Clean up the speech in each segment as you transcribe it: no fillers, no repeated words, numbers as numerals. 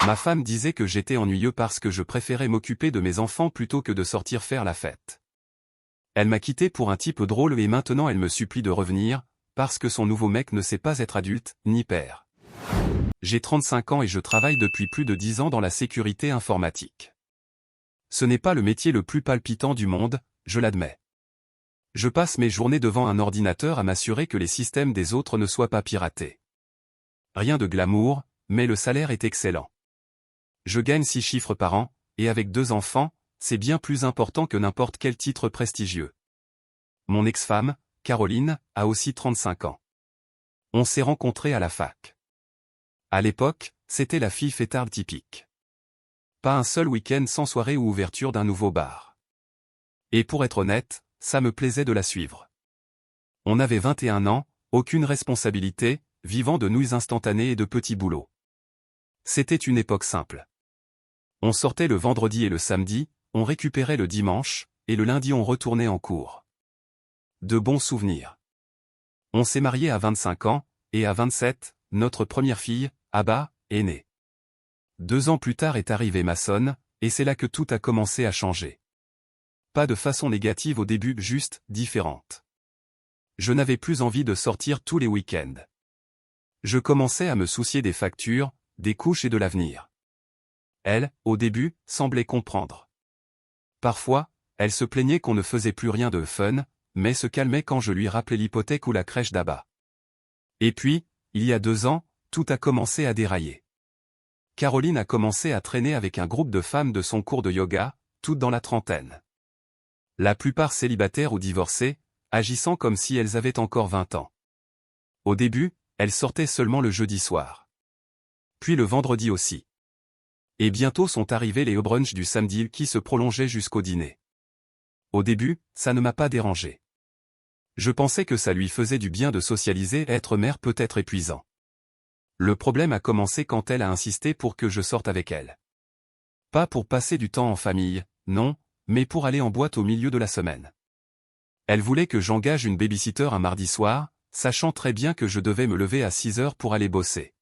Ma femme disait que j'étais ennuyeux parce que je préférais m'occuper de mes enfants plutôt que de sortir faire la fête. Elle m'a quitté pour un type drôle et maintenant elle me supplie de revenir, parce que son nouveau mec ne sait pas être adulte, ni père. J'ai 35 ans et je travaille depuis plus de 10 ans dans la sécurité informatique. Ce n'est pas le métier le plus palpitant du monde, je l'admets. Je passe mes journées devant un ordinateur à m'assurer que les systèmes des autres ne soient pas piratés. Rien de glamour, mais le salaire est excellent. Je gagne 6 chiffres par an, et avec 2 enfants, c'est bien plus important que n'importe quel titre prestigieux. Mon ex-femme, Caroline, a aussi 35 ans. On s'est rencontrés à la fac. À l'époque, c'était la fille fêtarde typique. Pas un seul week-end sans soirée ou ouverture d'un nouveau bar. Et pour être honnête, ça me plaisait de la suivre. On avait 21 ans, aucune responsabilité, vivant de nouilles instantanées et de petits boulots. C'était une époque simple. On sortait le vendredi et le samedi, on récupérait le dimanche, et le lundi on retournait en cours. De bons souvenirs. On s'est mariés à 25 ans, et à 27, notre première fille, Abba, est née. 2 ans plus tard est arrivée Mason, et c'est là que tout a commencé à changer. Pas de façon négative au début, juste différente. Je n'avais plus envie de sortir tous les week-ends. Je commençais à me soucier des factures, des couches et de l'avenir. Elle, au début, semblait comprendre. Parfois, elle se plaignait qu'on ne faisait plus rien de fun, mais se calmait quand je lui rappelais l'hypothèque ou la crèche d'Abba. Et puis, il y a 2 ans, tout a commencé à dérailler. Caroline a commencé à traîner avec un groupe de femmes de son cours de yoga, toutes dans la trentaine. La plupart célibataires ou divorcées, agissant comme si elles avaient encore 20 ans. Au début, elles sortaient seulement le jeudi soir. Puis le vendredi aussi. Et bientôt sont arrivés les brunchs du samedi qui se prolongeaient jusqu'au dîner. Au début, ça ne m'a pas dérangé. Je pensais que ça lui faisait du bien de socialiser, être mère peut être épuisant. Le problème a commencé quand elle a insisté pour que je sorte avec elle. Pas pour passer du temps en famille, non, mais pour aller en boîte au milieu de la semaine. Elle voulait que j'engage une babysitter un mardi soir, sachant très bien que je devais me lever à 6 heures pour aller bosser.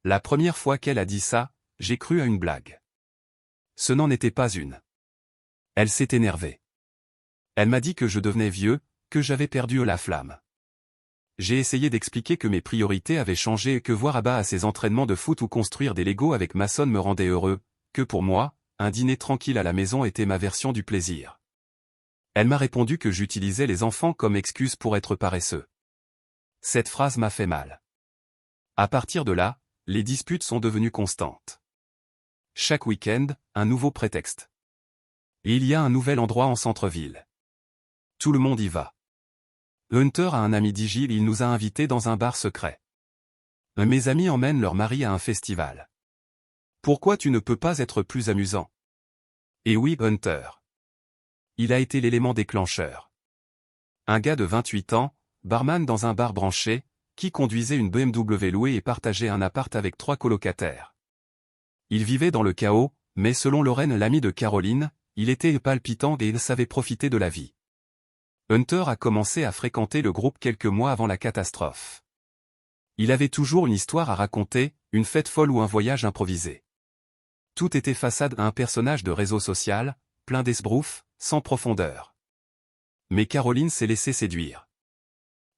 La première fois qu'elle a dit ça, j'ai cru à une blague. Ce n'en était pas une. Elle s'est énervée. Elle m'a dit que je devenais vieux, que j'avais perdu la flamme. J'ai essayé d'expliquer que mes priorités avaient changé et que voir Abba à ses entraînements de foot ou construire des Legos avec Mason me rendait heureux, que pour moi, un dîner tranquille à la maison était ma version du plaisir. Elle m'a répondu que j'utilisais les enfants comme excuse pour être paresseux. Cette phrase m'a fait mal. À partir de là, les disputes sont devenues constantes. Chaque week-end, un nouveau prétexte. Et il y a un nouvel endroit en centre-ville. Tout le monde y va. Hunter a un ami d'Igil, il nous a invités dans un bar secret. Mes amis emmènent leur mari à un festival. Pourquoi tu ne peux pas être plus amusant? Et oui, Hunter. Il a été l'élément déclencheur. Un gars de 28 ans, barman dans un bar branché, qui conduisait une BMW louée et partageait un appart avec 3 colocataires. Il vivait dans le chaos, mais selon Lorraine, l'amie de Caroline, il était palpitant et il savait profiter de la vie. Hunter a commencé à fréquenter le groupe quelques mois avant la catastrophe. Il avait toujours une histoire à raconter, une fête folle ou un voyage improvisé. Tout était façade à un personnage de réseau social, plein d'esbroufs, sans profondeur. Mais Caroline s'est laissée séduire.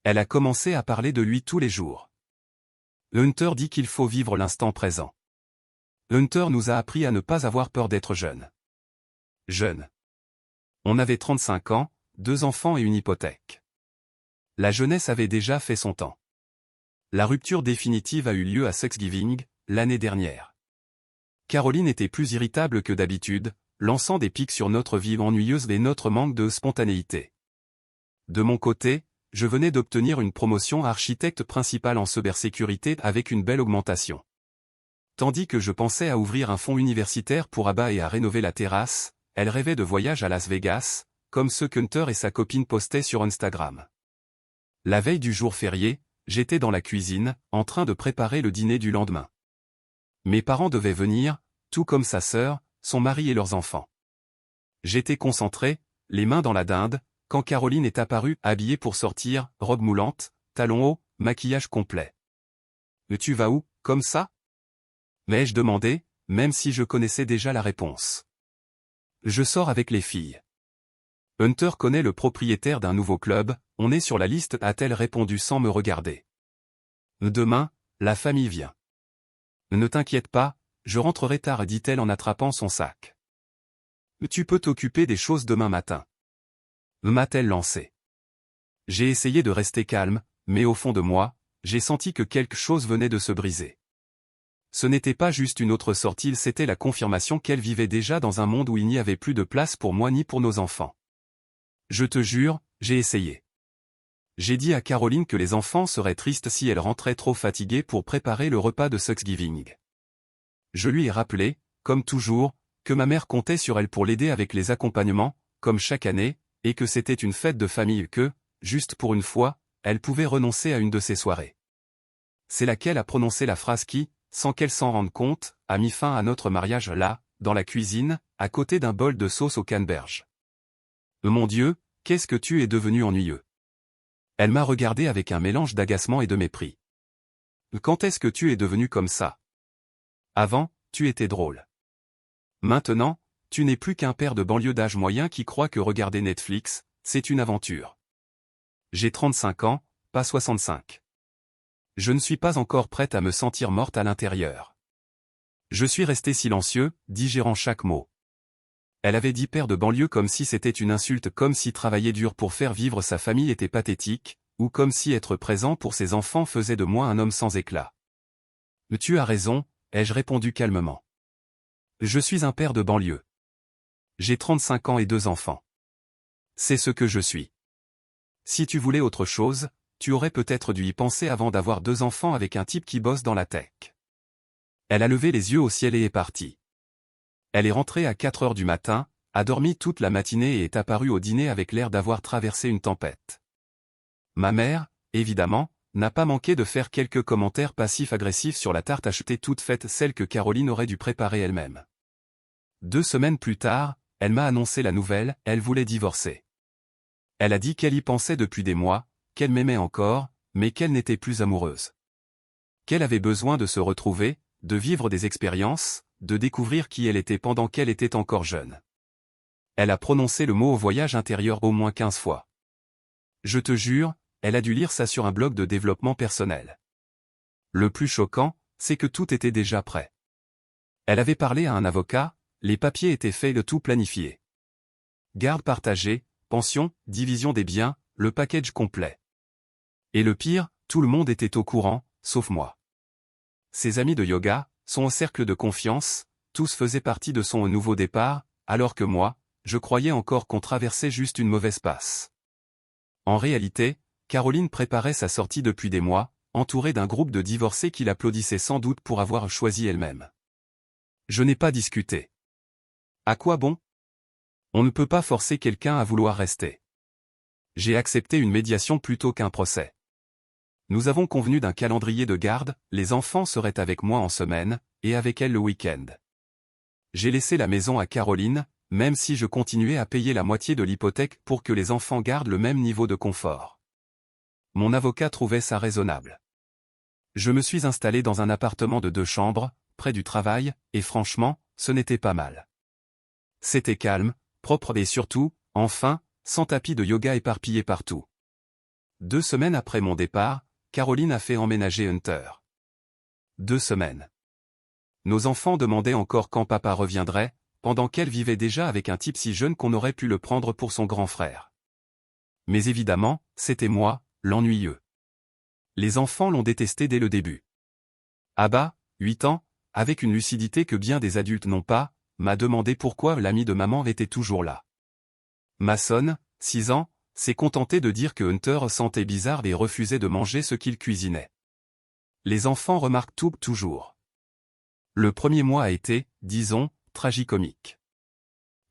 Elle a commencé à parler de lui tous les jours. Hunter dit qu'il faut vivre l'instant présent. Hunter nous a appris à ne pas avoir peur d'être jeune. Jeune. On avait 35 ans, 2 enfants et une hypothèque. La jeunesse avait déjà fait son temps. La rupture définitive a eu lieu à Thanksgiving, l'année dernière. Caroline était plus irritable que d'habitude, lançant des pics sur notre vie ennuyeuse et notre manque de spontanéité. De mon côté, je venais d'obtenir une promotion à architecte principal en cybersécurité avec une belle augmentation. Tandis que je pensais à ouvrir un fonds universitaire pour Abba et à rénover la terrasse, elle rêvait de voyage à Las Vegas, comme ceux qu'Hunter et sa copine postaient sur Instagram. La veille du jour férié, j'étais dans la cuisine, en train de préparer le dîner du lendemain. Mes parents devaient venir, tout comme sa sœur, son mari et leurs enfants. J'étais concentré, les mains dans la dinde, quand Caroline est apparue, habillée pour sortir, robe moulante, talons hauts, maquillage complet. « Tu vas où, comme ça ?» m'ai-je demandé, même si je connaissais déjà la réponse. Je sors avec les filles. Hunter connaît le propriétaire d'un nouveau club, on est sur la liste, a-t-elle répondu sans me regarder. Demain, la famille vient. Ne t'inquiète pas, je rentrerai tard, dit-elle en attrapant son sac. Tu peux t'occuper des choses demain matin. M'a-t-elle lancé. J'ai essayé de rester calme, mais au fond de moi, j'ai senti que quelque chose venait de se briser. Ce n'était pas juste une autre sortie, c'était la confirmation qu'elle vivait déjà dans un monde où il n'y avait plus de place pour moi ni pour nos enfants. Je te jure, j'ai essayé. J'ai dit à Caroline que les enfants seraient tristes si elle rentrait trop fatiguée pour préparer le repas de Thanksgiving. Je lui ai rappelé, comme toujours, que ma mère comptait sur elle pour l'aider avec les accompagnements, comme chaque année, et que c'était une fête de famille que, juste pour une fois, elle pouvait renoncer à une de ses soirées. C'est laquelle a prononcé la phrase qui, sans qu'elle s'en rende compte, a mis fin à notre mariage là, dans la cuisine, à côté d'un bol de sauce au canneberge. Mon Dieu, qu'est-ce que tu es devenu ennuyeux. Elle m'a regardé avec un mélange d'agacement et de mépris. Quand est-ce que tu es devenu comme ça? Avant, tu étais drôle. Maintenant, tu n'es plus qu'un père de banlieue d'âge moyen qui croit que regarder Netflix, c'est une aventure. J'ai 35 ans, pas 65. Je ne suis pas encore prête à me sentir morte à l'intérieur. Je suis resté silencieux, digérant chaque mot. Elle avait dit père de banlieue comme si c'était une insulte, comme si travailler dur pour faire vivre sa famille était pathétique, ou comme si être présent pour ses enfants faisait de moi un homme sans éclat. Tu as raison, ai-je répondu calmement. Je suis un père de banlieue. J'ai 35 ans et 2 enfants. C'est ce que je suis. Si tu voulais autre chose, tu aurais peut-être dû y penser avant d'avoir 2 enfants avec un type qui bosse dans la tech. Elle a levé les yeux au ciel et est partie. Elle est rentrée à 4 heures du matin, a dormi toute la matinée et est apparue au dîner avec l'air d'avoir traversé une tempête. Ma mère, évidemment, n'a pas manqué de faire quelques commentaires passifs-agressifs sur la tarte achetée toute faite, celle que Caroline aurait dû préparer elle-même. 2 semaines plus tard, elle m'a annoncé la nouvelle, elle voulait divorcer. Elle a dit qu'elle y pensait depuis des mois, qu'elle m'aimait encore, mais qu'elle n'était plus amoureuse. Qu'elle avait besoin de se retrouver, de vivre des expériences, de découvrir qui elle était pendant qu'elle était encore jeune. Elle a prononcé le mot au voyage intérieur au moins 15 fois. Je te jure, elle a dû lire ça sur un blog de développement personnel. Le plus choquant, c'est que tout était déjà prêt. Elle avait parlé à un avocat, les papiers étaient faits, le tout planifié. Garde partagée, pension, division des biens, le package complet. Et le pire, tout le monde était au courant, sauf moi. Ses amis de yoga, son cercle de confiance, tous faisaient partie de son nouveau départ, alors que moi, je croyais encore qu'on traversait juste une mauvaise passe. En réalité, Caroline préparait sa sortie depuis des mois, entourée d'un groupe de divorcés qui l'applaudissaient sans doute pour avoir choisi elle-même. Je n'ai pas discuté. À quoi bon? On ne peut pas forcer quelqu'un à vouloir rester. J'ai accepté une médiation plutôt qu'un procès. Nous avons convenu d'un calendrier de garde, les enfants seraient avec moi en semaine, et avec elle le week-end. J'ai laissé la maison à Caroline, même si je continuais à payer la moitié de l'hypothèque pour que les enfants gardent le même niveau de confort. Mon avocat trouvait ça raisonnable. Je me suis installé dans un appartement de 2 chambres, près du travail, et franchement, ce n'était pas mal. C'était calme, propre et surtout, enfin, sans tapis de yoga éparpillés partout. 2 semaines après mon départ, Caroline a fait emménager Hunter. 2 semaines. Nos enfants demandaient encore quand papa reviendrait, pendant qu'elle vivait déjà avec un type si jeune qu'on aurait pu le prendre pour son grand frère. Mais évidemment, c'était moi, l'ennuyeux. Les enfants l'ont détesté dès le début. Abba, 8 ans, avec une lucidité que bien des adultes n'ont pas, m'a demandé pourquoi l'ami de maman était toujours là. Mason, 6 ans, s'est contenté de dire que Hunter sentait bizarre et refusait de manger ce qu'il cuisinait. Les enfants remarquent tout toujours. Le premier mois a été, disons, tragicomique.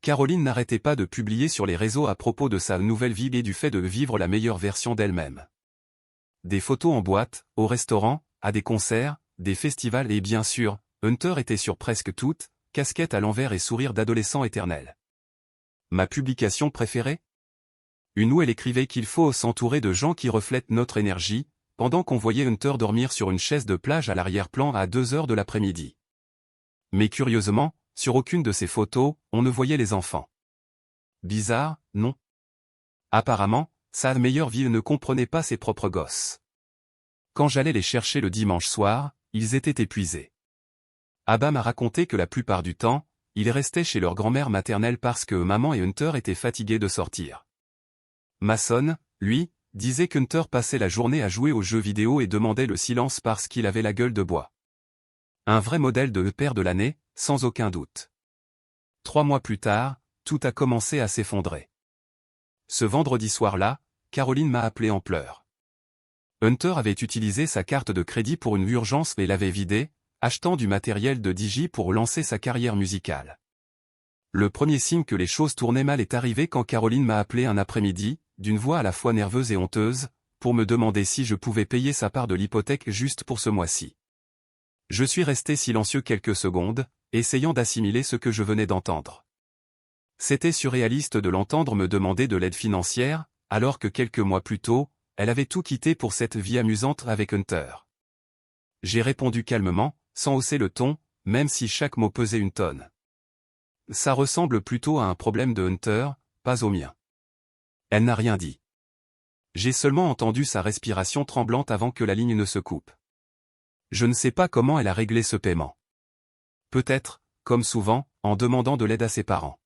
Caroline n'arrêtait pas de publier sur les réseaux à propos de sa nouvelle vie et du fait de vivre la meilleure version d'elle-même. Des photos en boîte, au restaurant, à des concerts, des festivals et bien sûr, Hunter était sur presque toutes, casquette à l'envers et sourire d'adolescent éternel. Ma publication préférée? Une où elle écrivait qu'il faut s'entourer de gens qui reflètent notre énergie, pendant qu'on voyait Hunter dormir sur une chaise de plage à l'arrière-plan à 2 heures de l'après-midi. Mais curieusement, sur aucune de ces photos, on ne voyait les enfants. Bizarre, non? Apparemment, sa meilleure ville ne comprenait pas ses propres gosses. Quand j'allais les chercher le dimanche soir, ils étaient épuisés. Abba m'a raconté que la plupart du temps, ils restaient chez leur grand-mère maternelle parce que maman et Hunter étaient fatigués de sortir. Mason, lui, disait qu'Hunter passait la journée à jouer aux jeux vidéo et demandait le silence parce qu'il avait la gueule de bois. Un vrai modèle de père de l'année, sans aucun doute. 3 mois plus tard, tout a commencé à s'effondrer. Ce vendredi soir-là, Caroline m'a appelé en pleurs. Hunter avait utilisé sa carte de crédit pour une urgence et l'avait vidée, achetant du matériel de DJ pour lancer sa carrière musicale. Le premier signe que les choses tournaient mal est arrivé quand Caroline m'a appelé un après-midi, d'une voix à la fois nerveuse et honteuse, pour me demander si je pouvais payer sa part de l'hypothèque juste pour ce mois-ci. Je suis resté silencieux quelques secondes, essayant d'assimiler ce que je venais d'entendre. C'était surréaliste de l'entendre me demander de l'aide financière, alors que quelques mois plus tôt, elle avait tout quitté pour cette vie amusante avec Hunter. J'ai répondu calmement, sans hausser le ton, même si chaque mot pesait une tonne. Ça ressemble plutôt à un problème de Hunter, pas au mien. Elle n'a rien dit. J'ai seulement entendu sa respiration tremblante avant que la ligne ne se coupe. Je ne sais pas comment elle a réglé ce paiement. Peut-être, comme souvent, en demandant de l'aide à ses parents.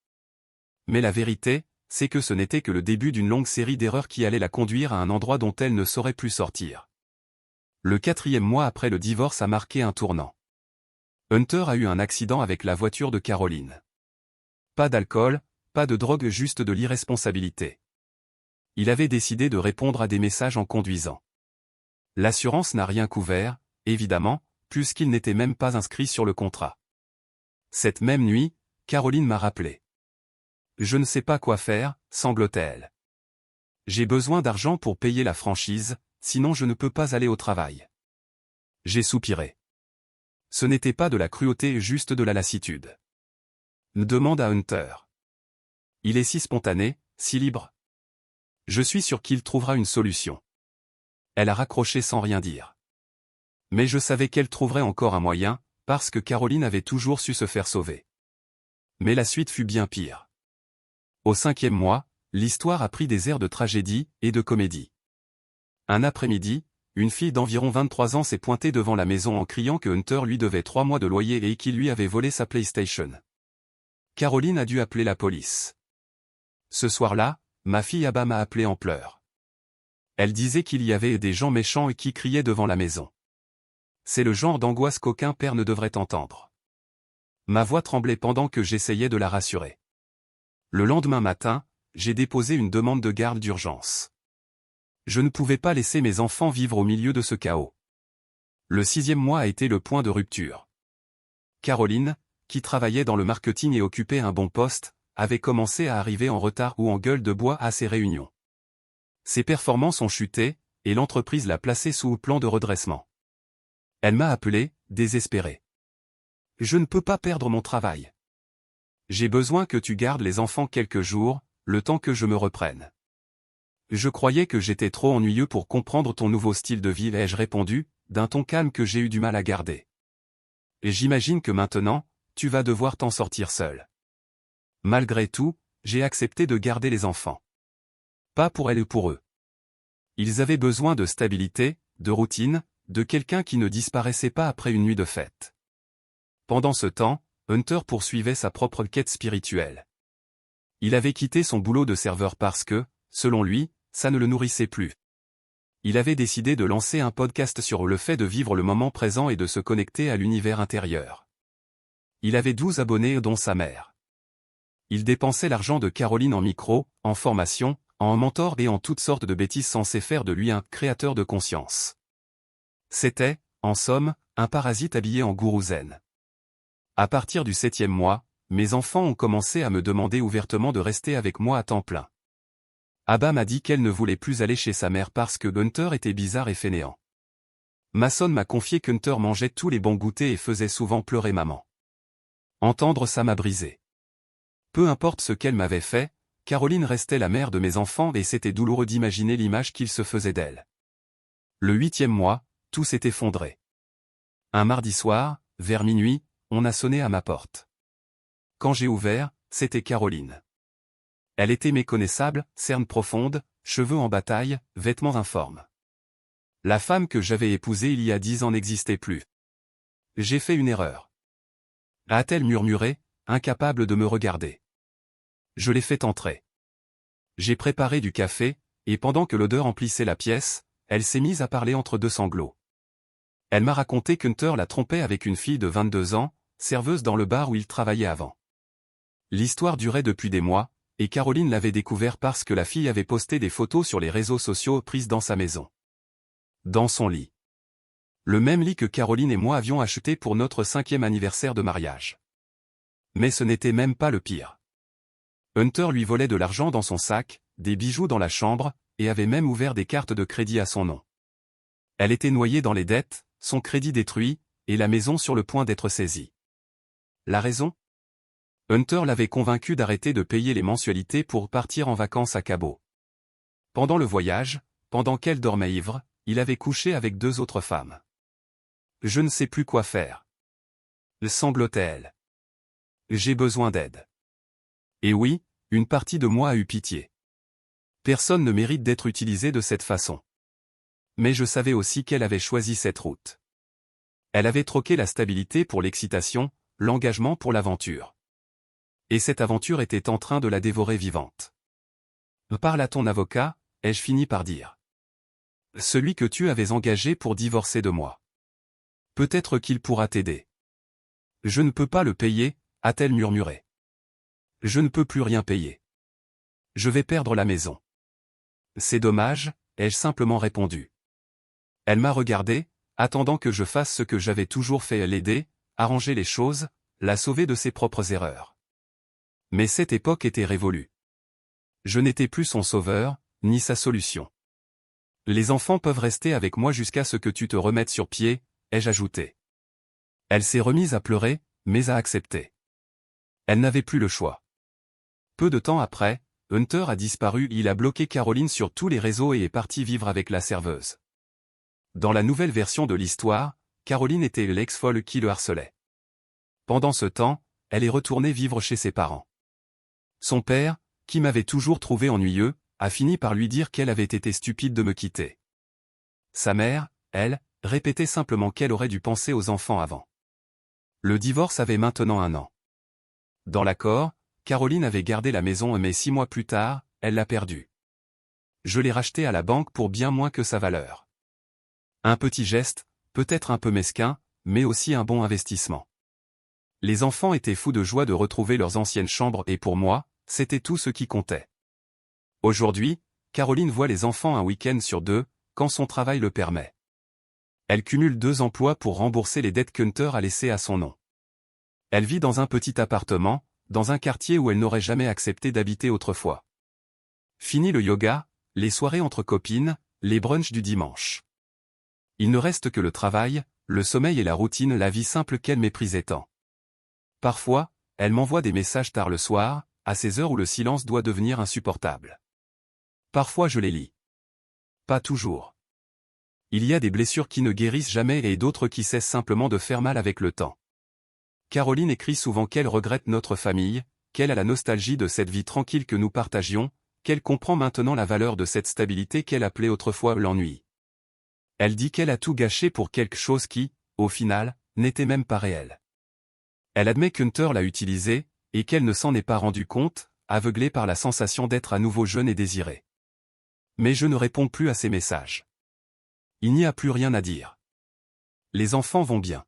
Mais la vérité, c'est que ce n'était que le début d'une longue série d'erreurs qui allait la conduire à un endroit dont elle ne saurait plus sortir. Le 4e mois après le divorce a marqué un tournant. Hunter a eu un accident avec la voiture de Caroline. Pas d'alcool, pas de drogue, juste de l'irresponsabilité. Il avait décidé de répondre à des messages en conduisant. L'assurance n'a rien couvert, évidemment, puisqu'il n'était même pas inscrit sur le contrat. Cette même nuit, Caroline m'a rappelé. « Je ne sais pas quoi faire », sanglotait-elle. « J'ai besoin d'argent pour payer la franchise, sinon je ne peux pas aller au travail. » J'ai soupiré. Ce n'était pas de la cruauté, juste de la lassitude. Demande à Hunter. Il est si spontané, si libre. Je suis sûr qu'il trouvera une solution. Elle a raccroché sans rien dire. Mais je savais qu'elle trouverait encore un moyen, parce que Caroline avait toujours su se faire sauver. Mais la suite fut bien pire. Au 5e mois, l'histoire a pris des airs de tragédie et de comédie. Un après-midi, une fille d'environ 23 ans s'est pointée devant la maison en criant que Hunter lui devait 3 mois de loyer et qu'il lui avait volé sa PlayStation. Caroline a dû appeler la police. Ce soir-là, ma fille Abba m'a appelé en pleurs. Elle disait qu'il y avait des gens méchants et qui criaient devant la maison. C'est le genre d'angoisse qu'aucun père ne devrait entendre. Ma voix tremblait pendant que j'essayais de la rassurer. Le lendemain matin, j'ai déposé une demande de garde d'urgence. Je ne pouvais pas laisser mes enfants vivre au milieu de ce chaos. Le 6e mois a été le point de rupture. Caroline, qui travaillait dans le marketing et occupait un bon poste, avait commencé à arriver en retard ou en gueule de bois à ses réunions. Ses performances ont chuté, et l'entreprise l'a placée sous plan de redressement. Elle m'a appelé, désespérée. « Je ne peux pas perdre mon travail. J'ai besoin que tu gardes les enfants quelques jours, le temps que je me reprenne. » Je croyais que j'étais trop ennuyeux pour comprendre ton nouveau style de vie, ai-je répondu, d'un ton calme que j'ai eu du mal à garder. Et j'imagine que maintenant, tu vas devoir t'en sortir seul. Malgré tout, j'ai accepté de garder les enfants. Pas pour elle et pour eux. Ils avaient besoin de stabilité, de routine, de quelqu'un qui ne disparaissait pas après une nuit de fête. Pendant ce temps, Hunter poursuivait sa propre quête spirituelle. Il avait quitté son boulot de serveur parce que, selon lui, ça ne le nourrissait plus. Il avait décidé de lancer un podcast sur le fait de vivre le moment présent et de se connecter à l'univers intérieur. Il avait 12 abonnés dont sa mère. Il dépensait l'argent de Caroline en micro, en formation, en mentor et en toutes sortes de bêtises censées faire de lui un créateur de conscience. C'était, en somme, un parasite habillé en gourou zen. À partir du 7e mois, mes enfants ont commencé à me demander ouvertement de rester avec moi à temps plein. Abba m'a dit qu'elle ne voulait plus aller chez sa mère parce que Hunter était bizarre et fainéant. Mason m'a confié qu'Hunter mangeait tous les bons goûters et faisait souvent pleurer maman. Entendre ça m'a brisé. Peu importe ce qu'elle m'avait fait, Caroline restait la mère de mes enfants et c'était douloureux d'imaginer l'image qu'il se faisait d'elle. Le 8e mois, tout s'est effondré. Un mardi soir, vers minuit, on a sonné à ma porte. Quand j'ai ouvert, c'était Caroline. Elle était méconnaissable, cernes profondes, cheveux en bataille, vêtements informes. La femme que j'avais épousée il y a 10 ans n'existait plus. J'ai fait une erreur. A-t-elle murmuré, incapable de me regarder. Je l'ai fait entrer. J'ai préparé du café, et pendant que l'odeur emplissait la pièce, elle s'est mise à parler entre deux sanglots. Elle m'a raconté qu'Hunter la trompait avec une fille de 22 ans, serveuse dans le bar où il travaillait avant. L'histoire durait depuis des mois, et Caroline l'avait découvert parce que la fille avait posté des photos sur les réseaux sociaux prises dans sa maison. Dans son lit. Le même lit que Caroline et moi avions acheté pour notre 5e anniversaire de mariage. Mais ce n'était même pas le pire. Hunter lui volait de l'argent dans son sac, des bijoux dans la chambre, et avait même ouvert des cartes de crédit à son nom. Elle était noyée dans les dettes, son crédit détruit, et la maison sur le point d'être saisie. La raison ? Hunter l'avait convaincu d'arrêter de payer les mensualités pour partir en vacances à Cabo. Pendant le voyage, pendant qu'elle dormait ivre, il avait couché avec 2 autres femmes. Je ne sais plus quoi faire. Sanglotait-elle. J'ai besoin d'aide. Et oui, une partie de moi a eu pitié. Personne ne mérite d'être utilisé de cette façon. Mais je savais aussi qu'elle avait choisi cette route. Elle avait troqué la stabilité pour l'excitation, l'engagement pour l'aventure. Et cette aventure était en train de la dévorer vivante. Parle à ton avocat, ai-je fini par dire. Celui que tu avais engagé pour divorcer de moi. Peut-être qu'il pourra t'aider. Je ne peux pas le payer, a-t-elle murmuré. Je ne peux plus rien payer. Je vais perdre la maison. C'est dommage, ai-je simplement répondu. Elle m'a regardé, attendant que je fasse ce que j'avais toujours fait, l'aider, arranger les choses, la sauver de ses propres erreurs. Mais cette époque était révolue. Je n'étais plus son sauveur, ni sa solution. Les enfants peuvent rester avec moi jusqu'à ce que tu te remettes sur pied, ai-je ajouté. Elle s'est remise à pleurer, mais a accepté. Elle n'avait plus le choix. Peu de temps après, Hunter a disparu, il a bloqué Caroline sur tous les réseaux et est parti vivre avec la serveuse. Dans la nouvelle version de l'histoire, Caroline était l'ex-folle qui le harcelait. Pendant ce temps, elle est retournée vivre chez ses parents. Son père, qui m'avait toujours trouvé ennuyeux, a fini par lui dire qu'elle avait été stupide de me quitter. Sa mère, elle, répétait simplement qu'elle aurait dû penser aux enfants avant. Le divorce avait maintenant 1 an. Dans l'accord, Caroline avait gardé la maison mais 6 mois plus tard, elle l'a perdue. Je l'ai rachetée à la banque pour bien moins que sa valeur. Un petit geste, peut-être un peu mesquin, mais aussi un bon investissement. Les enfants étaient fous de joie de retrouver leurs anciennes chambres et pour moi, c'était tout ce qui comptait. Aujourd'hui, Caroline voit les enfants un week-end sur 2, quand son travail le permet. Elle cumule 2 emplois pour rembourser les dettes qu'Hunter a laissées à son nom. Elle vit dans un petit appartement, dans un quartier où elle n'aurait jamais accepté d'habiter autrefois. Fini le yoga, les soirées entre copines, les brunchs du dimanche. Il ne reste que le travail, le sommeil et la routine, la vie simple qu'elle méprisait tant. Parfois, elle m'envoie des messages tard le soir, à ces heures où le silence doit devenir insupportable. Parfois je les lis. Pas toujours. Il y a des blessures qui ne guérissent jamais et d'autres qui cessent simplement de faire mal avec le temps. Caroline écrit souvent qu'elle regrette notre famille, qu'elle a la nostalgie de cette vie tranquille que nous partagions, qu'elle comprend maintenant la valeur de cette stabilité qu'elle appelait autrefois l'ennui. Elle dit qu'elle a tout gâché pour quelque chose qui, au final, n'était même pas réel. Elle admet qu'Hunter l'a utilisée, et qu'elle ne s'en est pas rendue compte, aveuglée par la sensation d'être à nouveau jeune et désirée. Mais je ne réponds plus à ces messages. Il n'y a plus rien à dire. Les enfants vont bien.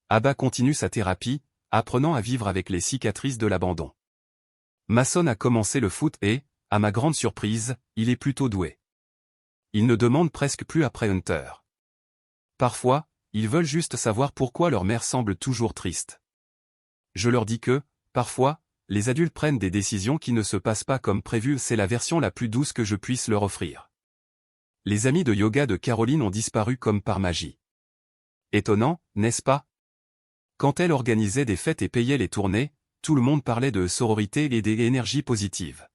Abba continue sa thérapie, apprenant à vivre avec les cicatrices de l'abandon. Mason a commencé le foot et, à ma grande surprise, il est plutôt doué. Ils ne demandent presque plus après Hunter. Parfois, ils veulent juste savoir pourquoi leur mère semble toujours triste. Je leur dis que, parfois, les adultes prennent des décisions qui ne se passent pas comme prévu, c'est la version la plus douce que je puisse leur offrir. Les amis de yoga de Caroline ont disparu comme par magie. Étonnant, n'est-ce pas? Quand elle organisait des fêtes et payait les tournées, tout le monde parlait de sororité et d'énergie positive.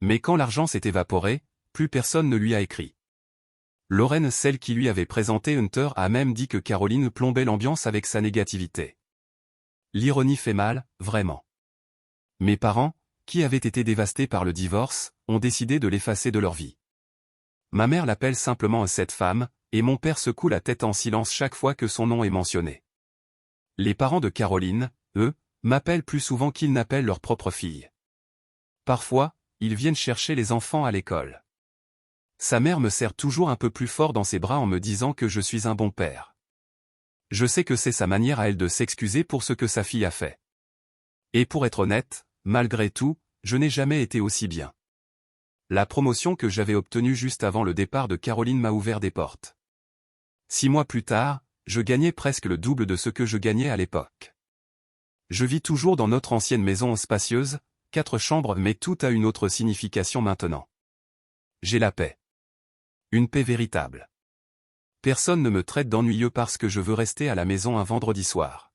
Mais quand l'argent s'est évaporé, plus personne ne lui a écrit. Lorraine, celle qui lui avait présenté Hunter, a même dit que Caroline plombait l'ambiance avec sa négativité. L'ironie fait mal, vraiment. Mes parents, qui avaient été dévastés par le divorce, ont décidé de l'effacer de leur vie. Ma mère l'appelle simplement cette femme, et mon père secoue la tête en silence chaque fois que son nom est mentionné. Les parents de Caroline, eux, m'appellent plus souvent qu'ils n'appellent leur propre fille. Parfois, ils viennent chercher les enfants à l'école. Sa mère me serre toujours un peu plus fort dans ses bras en me disant que je suis un bon père. Je sais que c'est sa manière à elle de s'excuser pour ce que sa fille a fait. Et pour être honnête, malgré tout, je n'ai jamais été aussi bien. La promotion que j'avais obtenue juste avant le départ de Caroline m'a ouvert des portes. 6 mois plus tard, je gagnais presque le double de ce que je gagnais à l'époque. Je vis toujours dans notre ancienne maison spacieuse, 4 chambres, mais tout a une autre signification maintenant. J'ai la paix. Une paix véritable. Personne ne me traite d'ennuyeux parce que je veux rester à la maison un vendredi soir.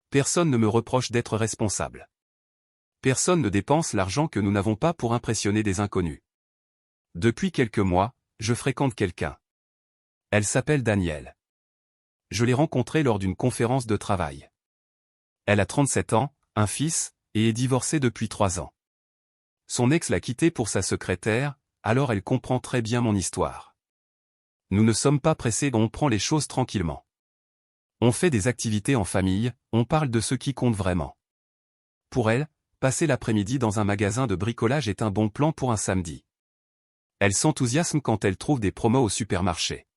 Personne ne me reproche d'être responsable. Personne ne dépense l'argent que nous n'avons pas pour impressionner des inconnus. Depuis quelques mois, je fréquente quelqu'un. Elle s'appelle Danielle. Je l'ai rencontrée lors d'une conférence de travail. Elle a 37 ans, un fils, et est divorcée depuis 3 ans. Son ex l'a quittée pour sa secrétaire, alors elle comprend très bien mon histoire. Nous ne sommes pas pressés, on prend les choses tranquillement. On fait des activités en famille, on parle de ce qui compte vraiment. Pour elle, passer l'après-midi dans un magasin de bricolage est un bon plan pour un samedi. Elle s'enthousiasme quand elle trouve des promos au supermarché.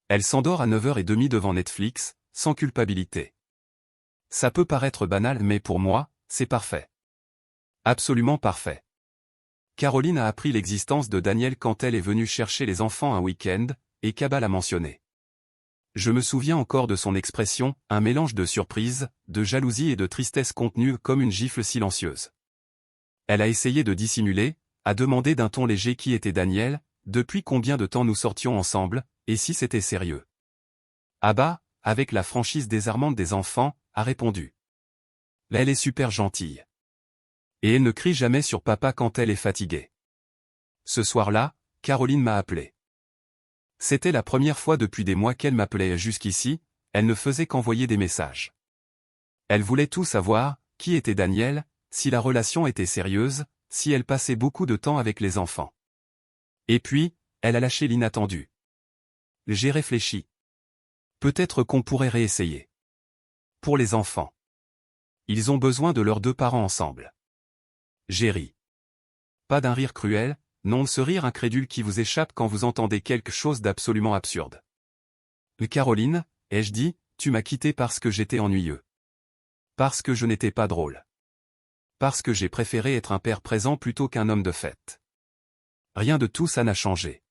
Elle s'endort à 9h30 devant Netflix, sans culpabilité. Ça peut paraître banal, mais pour moi, c'est parfait. Absolument parfait. Caroline a appris l'existence de Daniel quand elle est venue chercher les enfants un week-end, et Kaba l'a mentionné. Je me souviens encore de son expression, un mélange de surprise, de jalousie et de tristesse contenue comme une gifle silencieuse. Elle a essayé de dissimuler, a demandé d'un ton léger qui était Daniel, depuis combien de temps nous sortions ensemble, et si c'était sérieux. Abba, avec la franchise désarmante des enfants, a répondu. Elle est super gentille. Et elle ne crie jamais sur papa quand elle est fatiguée. Ce soir-là, Caroline m'a appelé. C'était la première fois depuis des mois qu'elle m'appelait. Jusqu'ici, elle ne faisait qu'envoyer des messages. Elle voulait tout savoir, qui était Daniel, si la relation était sérieuse, si elle passait beaucoup de temps avec les enfants. Et puis, elle a lâché l'inattendu. J'ai réfléchi. Peut-être qu'on pourrait réessayer. Pour les enfants. Ils ont besoin de leurs 2 parents ensemble. J'ai ri. Pas d'un rire cruel, non, ce rire incrédule qui vous échappe quand vous entendez quelque chose d'absolument absurde. Caroline, ai-je dit, tu m'as quitté parce que j'étais ennuyeux. Parce que je n'étais pas drôle. Parce que j'ai préféré être un père présent plutôt qu'un homme de fête. Rien de tout ça n'a changé.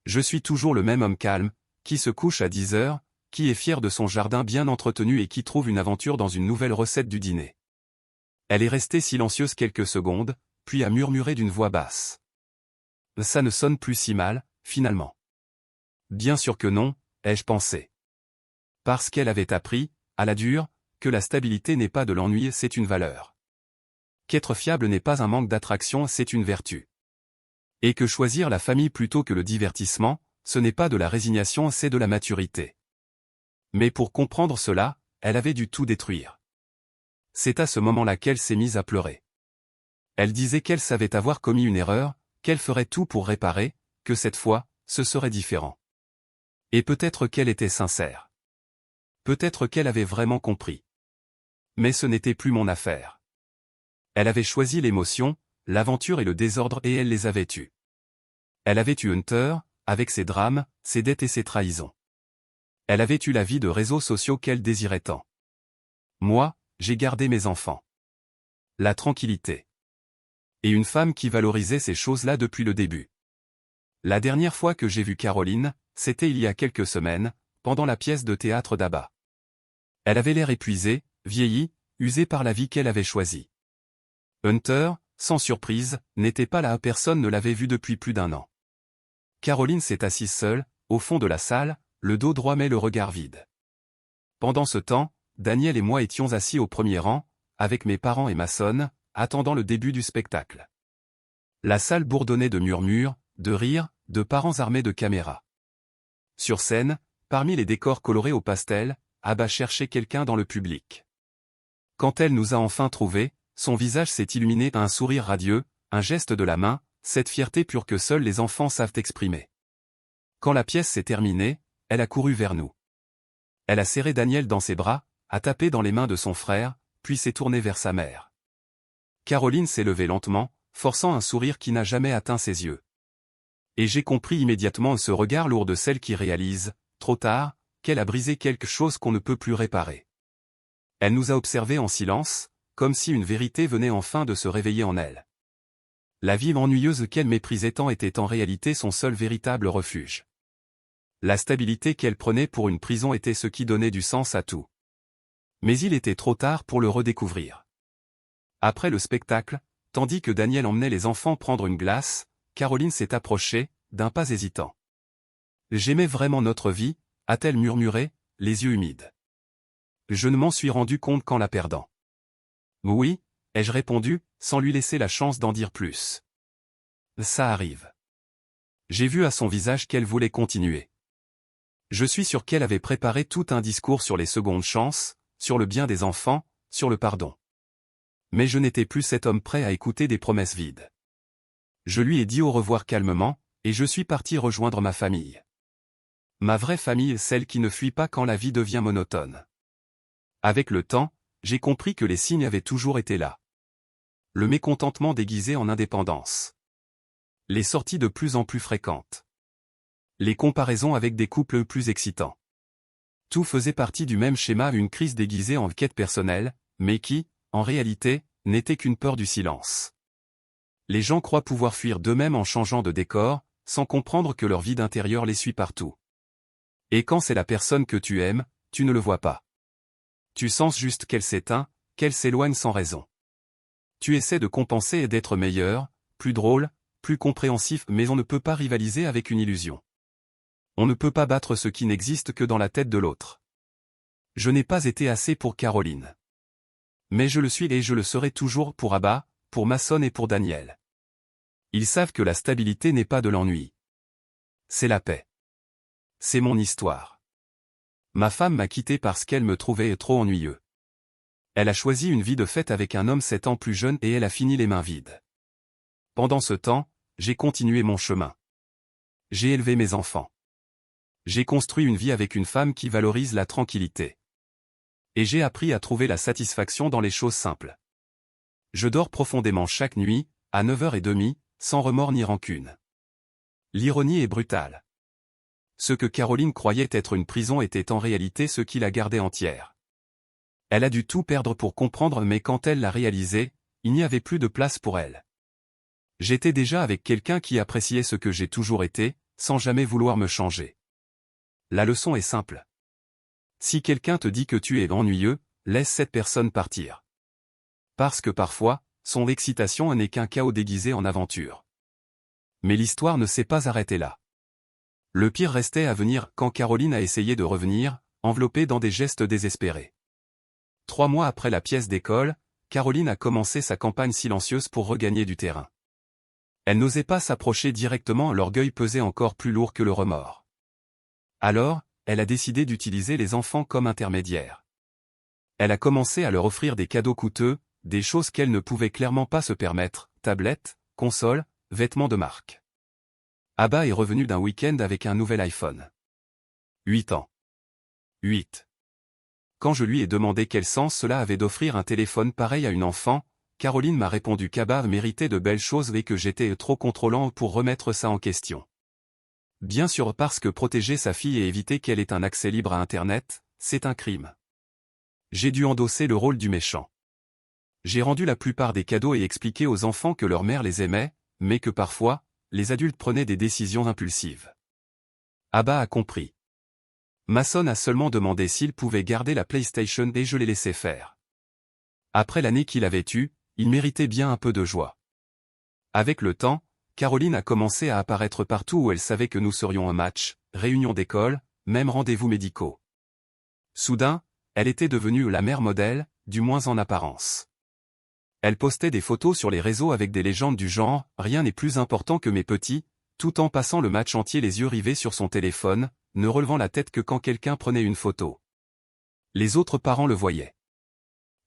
Je suis toujours le même homme calme, qui se couche à 10h, qui est fier de son jardin bien entretenu et qui trouve une aventure dans une nouvelle recette du dîner. Elle est restée silencieuse quelques secondes, puis a murmuré d'une voix basse. Ça ne sonne plus si mal, finalement. Bien sûr que non, ai-je pensé. Parce qu'elle avait appris, à la dure, que la stabilité n'est pas de l'ennui, c'est une valeur. Qu'être fiable n'est pas un manque d'attraction, c'est une vertu. Et que choisir la famille plutôt que le divertissement, ce n'est pas de la résignation, c'est de la maturité. Mais pour comprendre cela, elle avait dû tout détruire. C'est à ce moment-là qu'elle s'est mise à pleurer. Elle disait qu'elle savait avoir commis une erreur, qu'elle ferait tout pour réparer, que cette fois, ce serait différent. Et peut-être qu'elle était sincère. Peut-être qu'elle avait vraiment compris. Mais ce n'était plus mon affaire. Elle avait choisi l'émotion, l'aventure et le désordre et elle les avait eus. Elle avait eu Hunter, avec ses drames, ses dettes et ses trahisons. Elle avait eu la vie de réseaux sociaux qu'elle désirait tant. Moi, j'ai gardé mes enfants. La tranquillité. Et une femme qui valorisait ces choses-là depuis le début. La dernière fois que j'ai vu Caroline, c'était il y a quelques semaines, pendant la pièce de théâtre d'Abba. Elle avait l'air épuisée, vieillie, usée par la vie qu'elle avait choisie. Hunter, sans surprise, n'était pas là, personne ne l'avait vu depuis plus d'1 an. Caroline s'est assise seule, au fond de la salle, le dos droit mais le regard vide. Pendant ce temps, Daniel et moi étions assis au premier rang, avec mes parents et ma sonne, attendant le début du spectacle. La salle bourdonnait de murmures, de rires, de parents armés de caméras. Sur scène, parmi les décors colorés au pastel, Abba cherchait quelqu'un dans le public. Quand elle nous a enfin trouvés, son visage s'est illuminé d'un sourire radieux, un geste de la main, cette fierté pure que seuls les enfants savent exprimer. Quand la pièce s'est terminée, elle a couru vers nous. Elle a serré Daniel dans ses bras, a tapé dans les mains de son frère, puis s'est tournée vers sa mère. Caroline s'est levée lentement, forçant un sourire qui n'a jamais atteint ses yeux. Et j'ai compris immédiatement ce regard lourd de celle qui réalise, trop tard, qu'elle a brisé quelque chose qu'on ne peut plus réparer. Elle nous a observés en silence, comme si une vérité venait enfin de se réveiller en elle. La vie ennuyeuse qu'elle méprisait tant était en réalité son seul véritable refuge. La stabilité qu'elle prenait pour une prison était ce qui donnait du sens à tout. Mais il était trop tard pour le redécouvrir. Après le spectacle, tandis que Daniel emmenait les enfants prendre une glace, Caroline s'est approchée, d'un pas hésitant. « J'aimais vraiment notre vie », a-t-elle murmuré, les yeux humides. Je ne m'en suis rendu compte qu'en la perdant. Oui, ai-je répondu, sans lui laisser la chance d'en dire plus. Ça arrive. J'ai vu à son visage qu'elle voulait continuer. Je suis sûr qu'elle avait préparé tout un discours sur les secondes chances, sur le bien des enfants, sur le pardon. Mais je n'étais plus cet homme prêt à écouter des promesses vides. Je lui ai dit au revoir calmement, et je suis parti rejoindre ma famille. Ma vraie famille, celle qui ne fuit pas quand la vie devient monotone. Avec le temps, j'ai compris que les signes avaient toujours été là. Le mécontentement déguisé en indépendance. Les sorties de plus en plus fréquentes. Les comparaisons avec des couples plus excitants. Tout faisait partie du même schéma, une crise déguisée en quête personnelle, mais qui, en réalité, n'était qu'une peur du silence. Les gens croient pouvoir fuir d'eux-mêmes en changeant de décor, sans comprendre que leur vide intérieur les suit partout. Et quand c'est la personne que tu aimes, tu ne le vois pas. Tu sens juste qu'elle s'éteint, qu'elle s'éloigne sans raison. Tu essaies de compenser et d'être meilleur, plus drôle, plus compréhensif, mais on ne peut pas rivaliser avec une illusion. On ne peut pas battre ce qui n'existe que dans la tête de l'autre. Je n'ai pas été assez pour Caroline. Mais je le suis et je le serai toujours pour Abba, pour Mason et pour Daniel. Ils savent que la stabilité n'est pas de l'ennui. C'est la paix. C'est mon histoire. Ma femme m'a quitté parce qu'elle me trouvait trop ennuyeux. Elle a choisi une vie de fête avec un homme 7 ans plus jeune et elle a fini les mains vides. Pendant ce temps, j'ai continué mon chemin. J'ai élevé mes enfants. J'ai construit une vie avec une femme qui valorise la tranquillité. Et j'ai appris à trouver la satisfaction dans les choses simples. Je dors profondément chaque nuit, à 9h30, sans remords ni rancune. L'ironie est brutale. Ce que Caroline croyait être une prison était en réalité ce qui la gardait entière. Elle a dû tout perdre pour comprendre, mais quand elle l'a réalisé, il n'y avait plus de place pour elle. J'étais déjà avec quelqu'un qui appréciait ce que j'ai toujours été, sans jamais vouloir me changer. La leçon est simple. Si quelqu'un te dit que tu es ennuyeux, laisse cette personne partir. Parce que parfois, son excitation n'est qu'un chaos déguisé en aventure. Mais l'histoire ne s'est pas arrêtée là. Le pire restait à venir quand Caroline a essayé de revenir, enveloppée dans des gestes désespérés. 3 mois après la pièce d'école, Caroline a commencé sa campagne silencieuse pour regagner du terrain. Elle n'osait pas s'approcher directement, l'orgueil pesait encore plus lourd que le remords. Alors, elle a décidé d'utiliser les enfants comme intermédiaires. Elle a commencé à leur offrir des cadeaux coûteux, des choses qu'elle ne pouvait clairement pas se permettre, tablettes, consoles, vêtements de marque. Abba est revenu d'un week-end avec un nouvel iPhone. 8 ans. 8. Quand je lui ai demandé quel sens cela avait d'offrir un téléphone pareil à une enfant, Caroline m'a répondu qu'Abba méritait de belles choses et que j'étais trop contrôlant pour remettre ça en question. Bien sûr, parce que protéger sa fille et éviter qu'elle ait un accès libre à Internet, c'est un crime. J'ai dû endosser le rôle du méchant. J'ai rendu la plupart des cadeaux et expliqué aux enfants que leur mère les aimait, mais que parfois, les adultes prenaient des décisions impulsives. Abba a compris. Mason a seulement demandé s'il pouvait garder la PlayStation et je l'ai laissé faire. Après l'année qu'il avait eue, il méritait bien un peu de joie. Avec le temps, Caroline a commencé à apparaître partout où elle savait que nous serions un match, réunion d'école, même rendez-vous médicaux. Soudain, elle était devenue la mère modèle, du moins en apparence. Elle postait des photos sur les réseaux avec des légendes du genre « Rien n'est plus important que mes petits », tout en passant le match entier les yeux rivés sur son téléphone, ne relevant la tête que quand quelqu'un prenait une photo. Les autres parents le voyaient.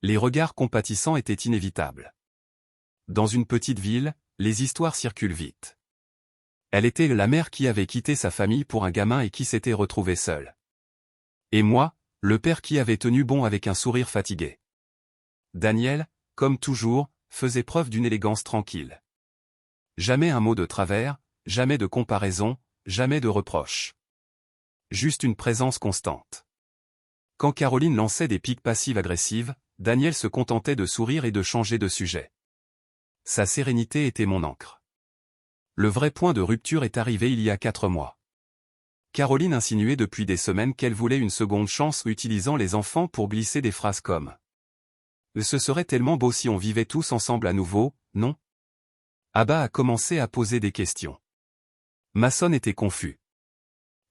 Les regards compatissants étaient inévitables. Dans une petite ville, les histoires circulent vite. Elle était la mère qui avait quitté sa famille pour un gamin et qui s'était retrouvée seule. Et moi, le père qui avait tenu bon avec un sourire fatigué. Daniel, comme toujours, faisait preuve d'une élégance tranquille. Jamais un mot de travers, jamais de comparaison, jamais de reproche. Juste une présence constante. Quand Caroline lançait des piques passives-agressives, Daniel se contentait de sourire et de changer de sujet. Sa sérénité était mon encre. Le vrai point de rupture est arrivé il y a 4 mois. Caroline insinuait depuis des semaines qu'elle voulait une seconde chance utilisant les enfants pour glisser des phrases comme « Ce serait tellement beau si on vivait tous ensemble à nouveau, non ?» Abba a commencé à poser des questions. Mason était confus.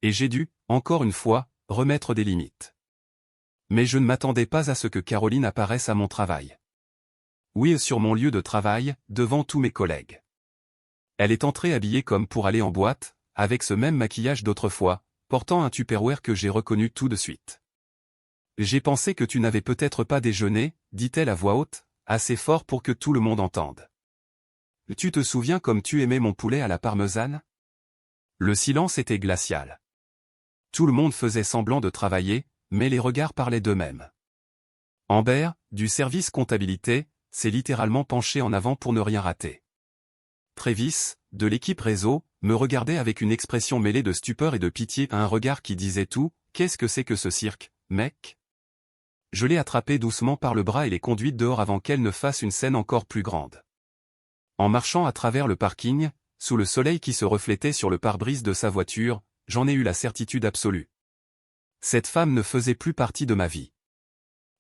Et j'ai dû, encore une fois, remettre des limites. Mais je ne m'attendais pas à ce que Caroline apparaisse à mon travail. Oui, sur mon lieu de travail, devant tous mes collègues. Elle est entrée habillée comme pour aller en boîte, avec ce même maquillage d'autrefois, portant un Tupperware que j'ai reconnu tout de suite. « J'ai pensé que tu n'avais peut-être pas déjeuné, dit-elle à voix haute, assez fort pour que tout le monde entende. Tu te souviens comme tu aimais mon poulet à la parmesane ?» Le silence était glacial. Tout le monde faisait semblant de travailler, mais les regards parlaient d'eux-mêmes. Amber, du service comptabilité, s'est littéralement penché en avant pour ne rien rater. Travis, de l'équipe réseau, me regardait avec une expression mêlée de stupeur et de pitié, un regard qui disait tout « Qu'est-ce que c'est que ce cirque, mec ?» Je l'ai attrapée doucement par le bras et l'ai conduite dehors avant qu'elle ne fasse une scène encore plus grande. En marchant à travers le parking, sous le soleil qui se reflétait sur le pare-brise de sa voiture, j'en ai eu la certitude absolue. Cette femme ne faisait plus partie de ma vie.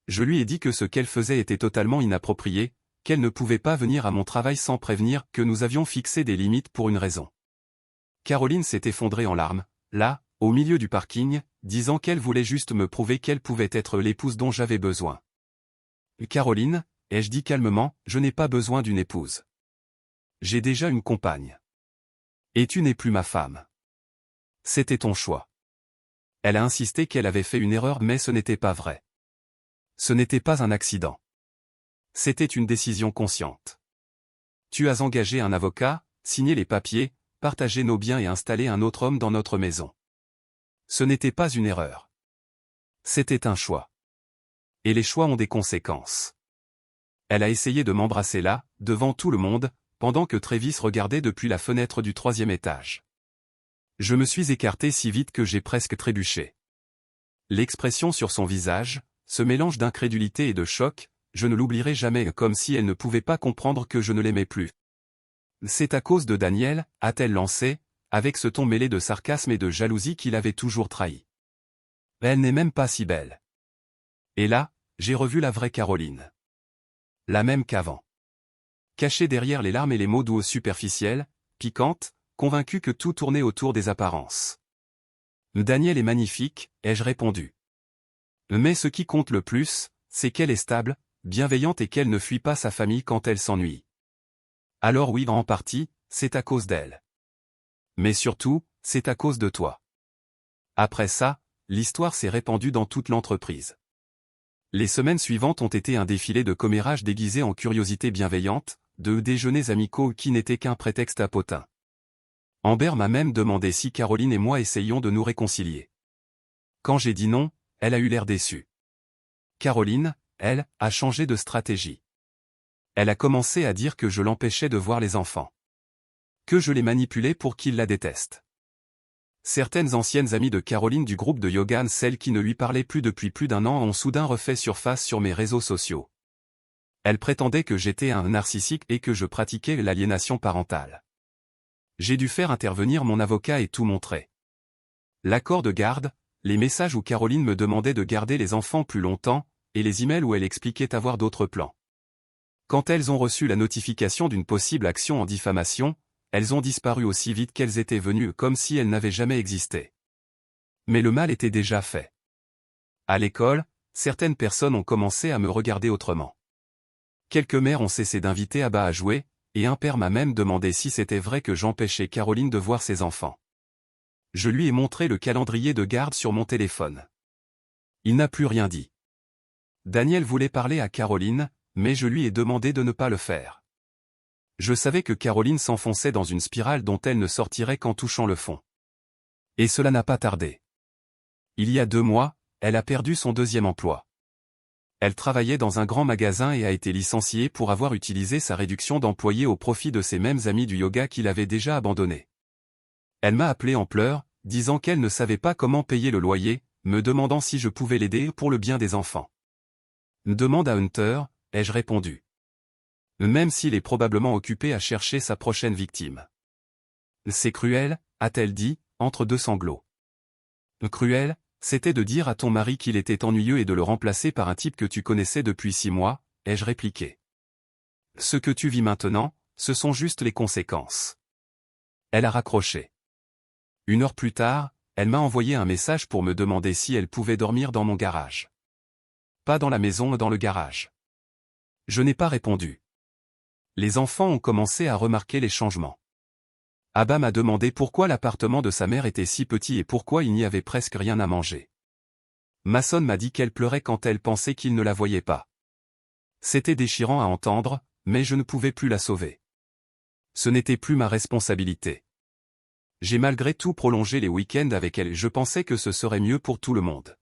Je lui ai dit que ce qu'elle faisait était totalement inapproprié, qu'elle ne pouvait pas venir à mon travail sans prévenir, que nous avions fixé des limites pour une raison. Caroline s'est effondrée en larmes, là, au milieu du parking, disant qu'elle voulait juste me prouver qu'elle pouvait être l'épouse dont j'avais besoin. « Caroline, ai-je dit calmement, je n'ai pas besoin d'une épouse. J'ai déjà une compagne. Et tu n'es plus ma femme. C'était ton choix. » Elle a insisté qu'elle avait fait une erreur mais ce n'était pas vrai. Ce n'était pas un accident. C'était une décision consciente. Tu as engagé un avocat, signé les papiers, partagé nos biens et installé un autre homme dans notre maison. Ce n'était pas une erreur. C'était un choix. Et les choix ont des conséquences. Elle a essayé de m'embrasser là, devant tout le monde, pendant que Travis regardait depuis la fenêtre du 3e étage. Je me suis écarté si vite que j'ai presque trébuché. L'expression sur son visage, ce mélange d'incrédulité et de choc, je ne l'oublierai jamais, comme si elle ne pouvait pas comprendre que je ne l'aimais plus. C'est à cause de Daniel, a-t-elle lancé, avec ce ton mêlé de sarcasme et de jalousie qui l'avait toujours trahi. Elle n'est même pas si belle. Et là, j'ai revu la vraie Caroline. La même qu'avant. Cachée derrière les larmes et les mots doux superficiels, piquante, convaincue que tout tournait autour des apparences. Daniel est magnifique, ai-je répondu. Mais ce qui compte le plus, c'est qu'elle est stable, bienveillante et qu'elle ne fuit pas sa famille quand elle s'ennuie. Alors oui, en partie, c'est à cause d'elle. Mais surtout, c'est à cause de toi. Après ça, l'histoire s'est répandue dans toute l'entreprise. Les semaines suivantes ont été un défilé de commérages déguisés en curiosité bienveillante, de déjeuners amicaux qui n'étaient qu'un prétexte à potin. Amber m'a même demandé si Caroline et moi essayions de nous réconcilier. Quand j'ai dit non, elle a eu l'air déçue. Caroline, elle, a changé de stratégie. Elle a commencé à dire que je l'empêchais de voir les enfants. Que je les manipulais pour qu'ils la détestent. Certaines anciennes amies de Caroline du groupe de yoga, celles qui ne lui parlaient plus depuis plus d'1 an, ont soudain refait surface sur mes réseaux sociaux. Elles prétendaient que j'étais un narcissique et que je pratiquais l'aliénation parentale. J'ai dû faire intervenir mon avocat et tout montrer. L'accord de garde, les messages où Caroline me demandait de garder les enfants plus longtemps, et les emails où elle expliquait avoir d'autres plans. Quand elles ont reçu la notification d'une possible action en diffamation, elles ont disparu aussi vite qu'elles étaient venues, comme si elles n'avaient jamais existé. Mais le mal était déjà fait. À l'école, certaines personnes ont commencé à me regarder autrement. Quelques mères ont cessé d'inviter Abba à jouer, et un père m'a même demandé si c'était vrai que j'empêchais Caroline de voir ses enfants. Je lui ai montré le calendrier de garde sur mon téléphone. Il n'a plus rien dit. Daniel voulait parler à Caroline, mais je lui ai demandé de ne pas le faire. Je savais que Caroline s'enfonçait dans une spirale dont elle ne sortirait qu'en touchant le fond. Et cela n'a pas tardé. Il y a 2 mois, elle a perdu son 2e emploi. Elle travaillait dans un grand magasin et a été licenciée pour avoir utilisé sa réduction d'employés au profit de ses mêmes amis du yoga qu'il avait déjà abandonnés. Elle m'a appelé en pleurs, disant qu'elle ne savait pas comment payer le loyer, me demandant si je pouvais l'aider pour le bien des enfants. Demande à Hunter, ai-je répondu. Même s'il est probablement occupé à chercher sa prochaine victime. C'est cruel, a-t-elle dit, entre 2 sanglots. Cruel, c'était de dire à ton mari qu'il était ennuyeux et de le remplacer par un type que tu connaissais depuis 6 mois, ai-je répliqué. Ce que tu vis maintenant, ce sont juste les conséquences. Elle a raccroché. 1 heure plus tard, elle m'a envoyé un message pour me demander si elle pouvait dormir dans mon garage. Pas dans la maison, dans le garage. Je n'ai pas répondu. Les enfants ont commencé à remarquer les changements. Abba m'a demandé pourquoi l'appartement de sa mère était si petit et pourquoi il n'y avait presque rien à manger. Mason m'a dit qu'elle pleurait quand elle pensait qu'il ne la voyait pas. C'était déchirant à entendre, mais je ne pouvais plus la sauver. Ce n'était plus ma responsabilité. J'ai malgré tout prolongé les week-ends avec elle et je pensais que ce serait mieux pour tout le monde.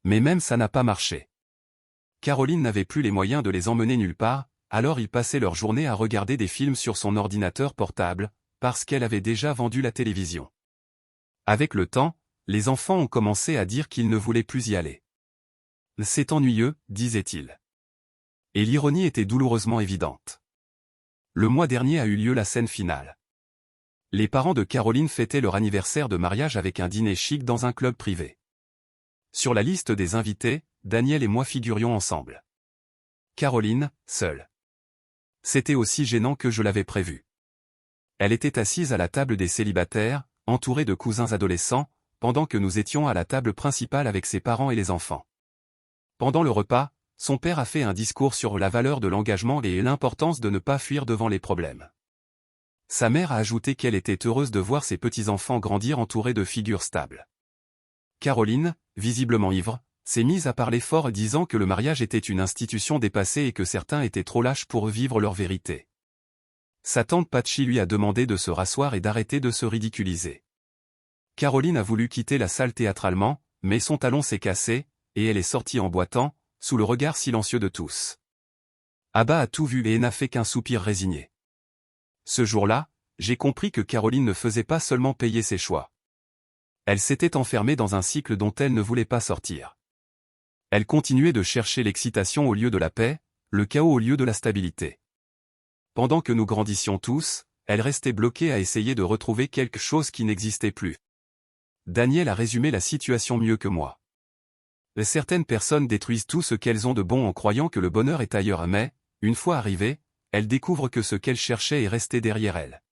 Mais même ça n'a pas marché. Caroline n'avait plus les moyens de les emmener nulle part, alors ils passaient leur journée à regarder des films sur son ordinateur portable, parce qu'elle avait déjà vendu la télévision. Avec le temps, les enfants ont commencé à dire qu'ils ne voulaient plus y aller. C'est ennuyeux, disait-il. Et l'ironie était douloureusement évidente. Le mois dernier a eu lieu la scène finale. Les parents de Caroline fêtaient leur anniversaire de mariage avec un dîner chic dans un club privé. Sur la liste des invités, Daniel et moi figurions ensemble. Caroline, seule. C'était aussi gênant que je l'avais prévu. Elle était assise à la table des célibataires, entourée de cousins adolescents, pendant que nous étions à la table principale avec ses parents et les enfants. Pendant le repas, son père a fait un discours sur la valeur de l'engagement et l'importance de ne pas fuir devant les problèmes. Sa mère a ajouté qu'elle était heureuse de voir ses petits-enfants grandir entourés de figures stables. Caroline, visiblement ivre, s'est mise à parler fort disant que le mariage était une institution dépassée et que certains étaient trop lâches pour vivre leur vérité. Sa tante Patchy lui a demandé de se rasseoir et d'arrêter de se ridiculiser. Caroline a voulu quitter la salle théâtralement, mais son talon s'est cassé, et elle est sortie en boitant, sous le regard silencieux de tous. Abba a tout vu et n'a fait qu'un soupir résigné. Ce jour-là, j'ai compris que Caroline ne faisait pas seulement payer ses choix. Elle s'était enfermée dans un cycle dont elle ne voulait pas sortir. Elle continuait de chercher l'excitation au lieu de la paix, le chaos au lieu de la stabilité. Pendant que nous grandissions tous, elle restait bloquée à essayer de retrouver quelque chose qui n'existait plus. Daniel a résumé la situation mieux que moi. Certaines personnes détruisent tout ce qu'elles ont de bon en croyant que le bonheur est ailleurs mais, une fois arrivée, elles découvrent que ce qu'elles cherchaient est resté derrière elles.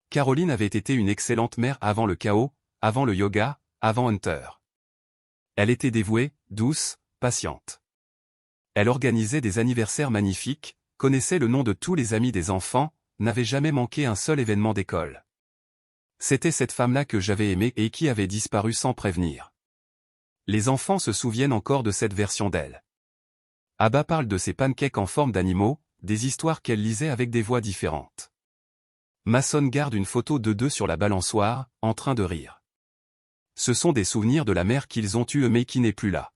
Caroline avait été une excellente mère avant le chaos, avant le yoga, avant Hunter. Elle était dévouée, douce, patiente. Elle organisait des anniversaires magnifiques, connaissait le nom de tous les amis des enfants, n'avait jamais manqué un seul événement d'école. C'était cette femme-là que j'avais aimée et qui avait disparu sans prévenir. Les enfants se souviennent encore de cette version d'elle. Abba parle de ses pancakes en forme d'animaux, des histoires qu'elle lisait avec des voix différentes. Mason garde une photo d'eux deux sur la balançoire, en train de rire. Ce sont des souvenirs de la mère qu'ils ont eue mais qui n'est plus là.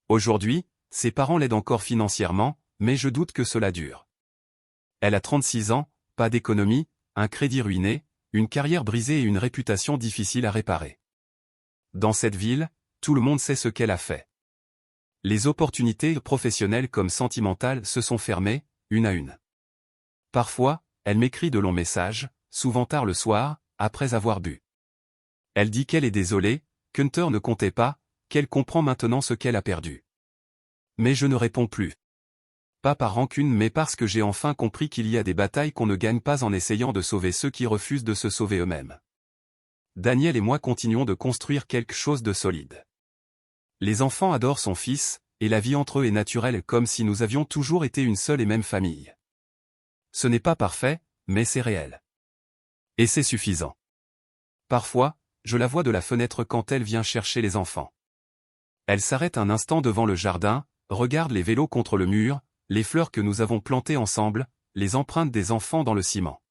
Aujourd'hui, ses parents l'aident encore financièrement, mais je doute que cela dure. Elle a 36 ans, pas d'économie, un crédit ruiné, une carrière brisée et une réputation difficile à réparer. Dans cette ville, tout le monde sait ce qu'elle a fait. Les opportunités professionnelles comme sentimentales se sont fermées, une à une. Parfois, elle m'écrit de longs messages, souvent tard le soir, après avoir bu. Elle dit qu'elle est désolée, qu'Hunter ne comptait pas, qu'elle comprend maintenant ce qu'elle a perdu. Mais je ne réponds plus. Pas par rancune mais parce que j'ai enfin compris qu'il y a des batailles qu'on ne gagne pas en essayant de sauver ceux qui refusent de se sauver eux-mêmes. Daniel et moi continuons de construire quelque chose de solide. Les enfants adorent son fils, et la vie entre eux est naturelle comme si nous avions toujours été une seule et même famille. Ce n'est pas parfait, mais c'est réel. Et c'est suffisant. Parfois, je la vois de la fenêtre quand elle vient chercher les enfants. Elle s'arrête un instant devant le jardin, Regarde les vélos contre le mur, les fleurs que nous avons plantées ensemble, les empreintes des enfants dans le ciment.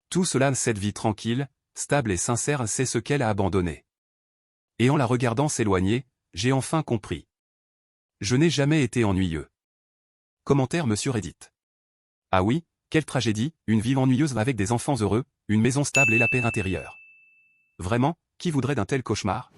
Tout cela, cette vie tranquille, stable et sincère, c'est ce qu'elle a abandonné. Et en la regardant s'éloigner, j'ai enfin compris. Je n'ai jamais été ennuyeux. Commentaire Monsieur Reddit. Ah oui, quelle tragédie, une vie ennuyeuse avec des enfants heureux, une maison stable et la paix intérieure. Vraiment, qui voudrait d'un tel cauchemar ?